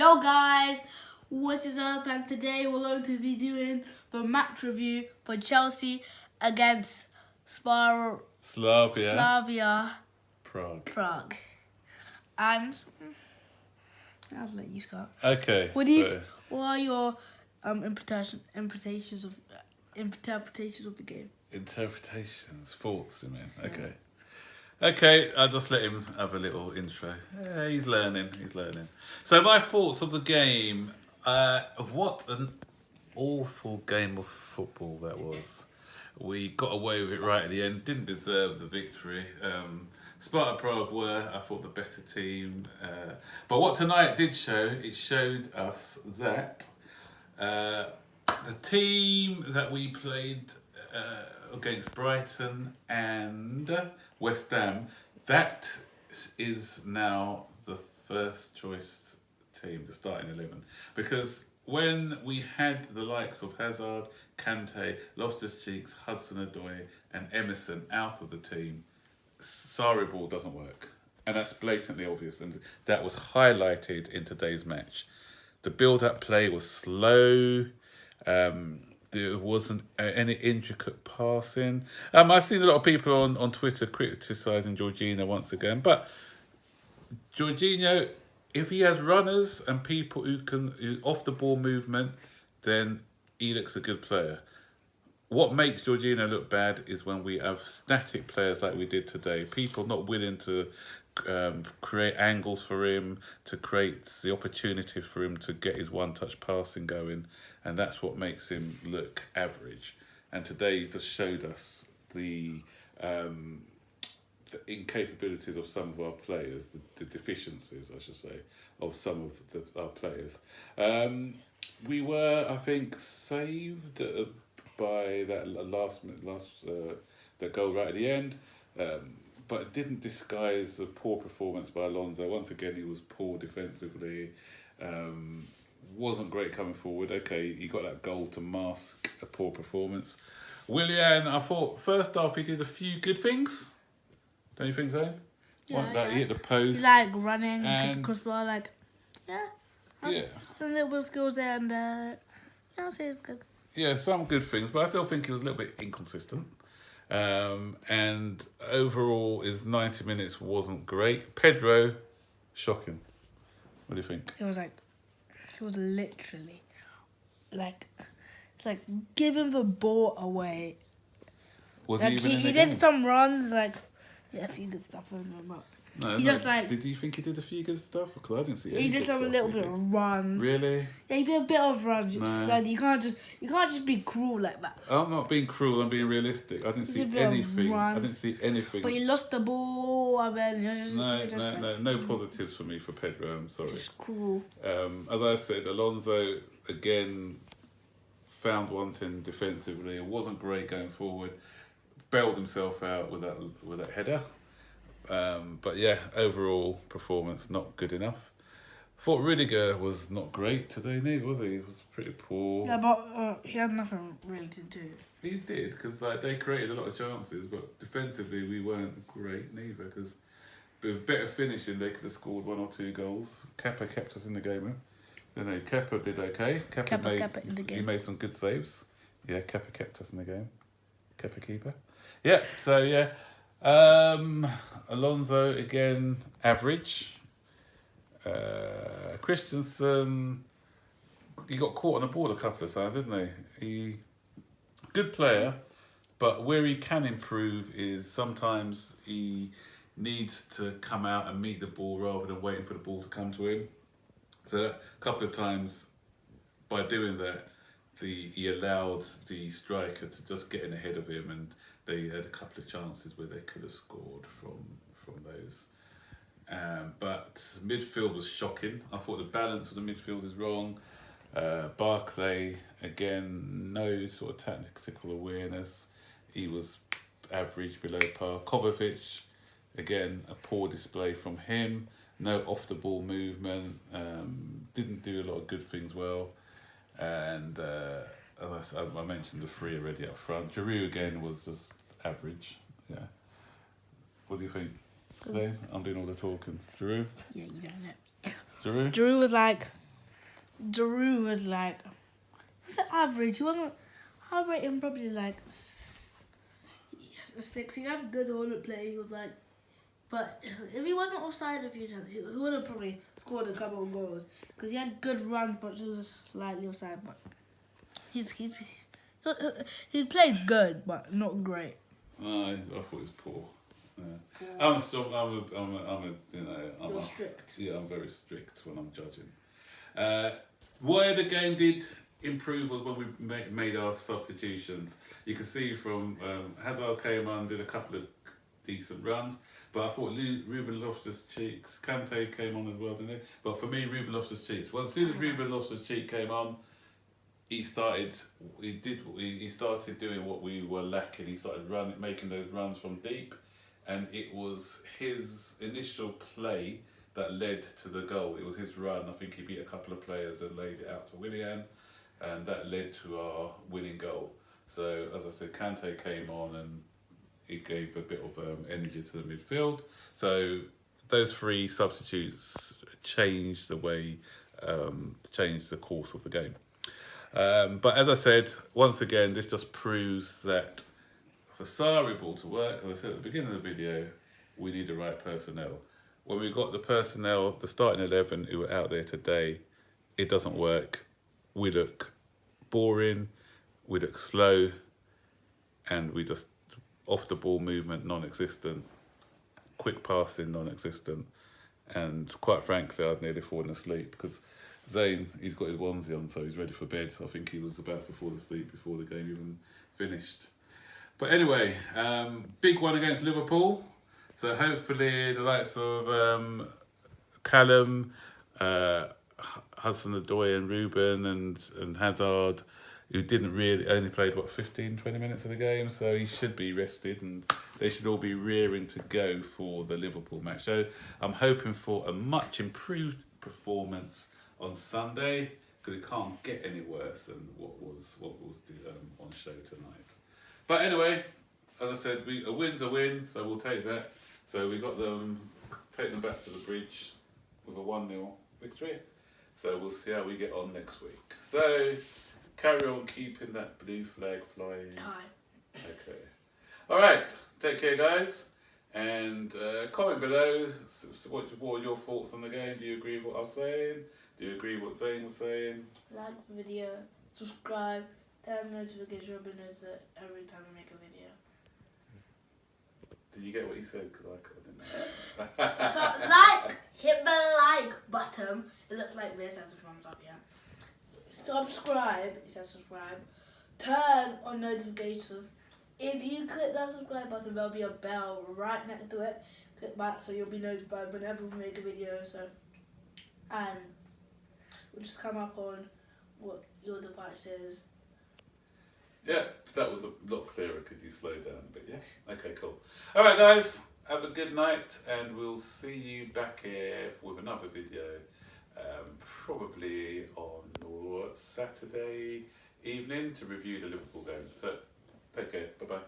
Yo guys, what is up? And today we're going to be doing the match review for Chelsea against Slavia Prague. And I'll let you start. Okay. What are your interpretations of the game? Interpretations, thoughts, you mean? Okay. Okay, I'll just let him have a little intro. Yeah, he's learning. So my thoughts of the game, what an awful game of football that was. We got away with it right at the end, didn't deserve the victory. Sparta Prague were, I thought, the better team. But what tonight did show, it showed us that the team that we played against Brighton and West Ham, that is now the first choice team, the starting 11. Because when we had the likes of Hazard, Kante, Loftus-Cheeks, Hudson-Odoi and Emerson out of the team, Sarri ball doesn't work. And that's blatantly obvious, and that was highlighted in today's match. The build-up play was slow. There wasn't any intricate passing. I've seen a lot of people on Twitter criticising Jorginho once again, but Jorginho, if he has runners and people who off the ball movement, then he looks a good player. What makes Jorginho look bad is when we have static players like we did today. People not willing to create angles for him, to create the opportunity for him to get his one-touch passing going, and that's what makes him look average. And today he just showed us the incapabilities of some of our players, the deficiencies, I should say, of some of our players. We were, I think, saved by that that goal right at the end. But it didn't disguise the poor performance by Alonso. Once again, he was poor defensively. Wasn't great coming forward. Okay, he got that goal to mask a poor performance. Willian, I thought first half he did a few good things. Don't you think so? Yeah, He hit the post. He's like running, and some little skills there, and I'll say it's good. Yeah, some good things, but I still think he was a little bit inconsistent. And overall, his 90 minutes wasn't great. Pedro, shocking. What do you think? He was literally it's like giving the ball away. Was like he even he did some runs, a few good stuff. Did you think he did a few good stuff? Because I didn't see any. He did some little bit of runs. Really? Yeah, he did a bit of runs. No. Like, you can't just be cruel like that. I'm not being cruel. I'm being realistic. I didn't see anything. I didn't see anything. But he lost the ball, and then no positives for me for Pedro. I'm sorry. Just cruel. As I said, Alonso again found wanting defensively. It wasn't great going forward. Bailed himself out with that header. But yeah, overall performance not good enough. Thought Rudiger was not great today, neither was he? He was pretty poor. Yeah, but he had nothing really to do. He did, because they created a lot of chances, but defensively we weren't great neither. Because with better finishing, they could have scored 1 or 2 goals. Kepa kept us in the game. Kepa did okay. Kepa in the game. He made some good saves. Yeah, Kepa kept us in the game. Kepa keeper. Yeah. So yeah. Alonso again average. Christensen, he got caught on the ball a couple of times, didn't he? Good player, but where he can improve is sometimes he needs to come out and meet the ball rather than waiting for the ball to come to him. So a couple of times by doing that, he allowed the striker to just get in ahead of him, and they had a couple of chances where they could have scored from those. But midfield was shocking. I thought the balance of the midfield is wrong. Barclay, again, no sort of tactical awareness. He was average, below par. Kovacic, again, a poor display from him. No off-the-ball movement. Didn't do a lot of good things well. And as I mentioned the 3 already up front. Giroud again was just average. Yeah. What do you think? Today? I'm doing all the talking. Giroud? Yeah, you don't know. Giroud? Giroud was like Giroud was like, what's the average? He wasn't. I rate him probably like a 6. He had good all play. He was like, but if he wasn't offside a few times, he would have probably scored a couple of goals because he had good runs, but he was just slightly offside. But he played good, but not great. No, I thought he was poor. Yeah. I'm still. I'm a. You know. You're strict. Yeah, I'm very strict when I'm judging. Where the game did improve was when we made our substitutions. You can see from Hazard came on, did a couple of decent runs, but I thought Ruben Loftus-Cheek, Kante came on as well, didn't he? But for me, Ruben Loftus-Cheek. Well, as soon as Ruben Loftus-Cheek came on, he started doing what we were lacking. He started making those runs from deep, and it was his initial play that led to the goal. It was his run. I think he beat a couple of players and laid it out to Willian, and that led to our winning goal. So, as I said, Kante came on and he gave a bit of energy to the midfield. So, those 3 substitutes changed the way, changed the course of the game. But as I said, once again, this just proves that for Sarri ball to work, as I said at the beginning of the video, we need the right personnel. When we got the personnel, the starting 11 who were out there today, it doesn't work. We look boring, we look slow, and we just off the ball movement non-existent, quick passing non-existent, and quite frankly, I was nearly falling asleep because Zayn, he's got his onesie on, so he's ready for bed. So I think he was about to fall asleep before the game even finished. But anyway, big one against Liverpool. So hopefully the likes of Callum, Hudson-Odoi and Ruben and Hazard, who didn't really, only played, 15, 20 minutes of the game, so he should be rested and they should all be rearing to go for the Liverpool match. So I'm hoping for a much improved performance on Sunday, because it can't get any worse than what was on show tonight. But anyway, as I said, a win's a win, so we'll take that. So we got them, take them back to the bridge with a 1-0 victory. So we'll see how we get on next week. So carry on keeping that blue flag flying. Hi. Okay. All right. Take care, guys. And comment below. What are your thoughts on the game? Do you agree with what I was saying? Do you agree with what Zayn was saying? Like the video, subscribe, turn notification on that every time we make a video. Did you get what he said? Because I didn't. So hit the like button. It looks like this, as a thumbs up, yeah. Subscribe, it says subscribe. Turn on notifications. If you click that subscribe button, there'll be a bell right next to it. Click that so you'll be notified whenever we make a video. And we'll just come up on what your device is. Yeah, that was a lot clearer because you slowed down a bit, yeah? Okay, cool. All right, guys, have a good night, and we'll see you back here with another video, probably on Saturday evening to review the Liverpool game. So, take care. Bye-bye.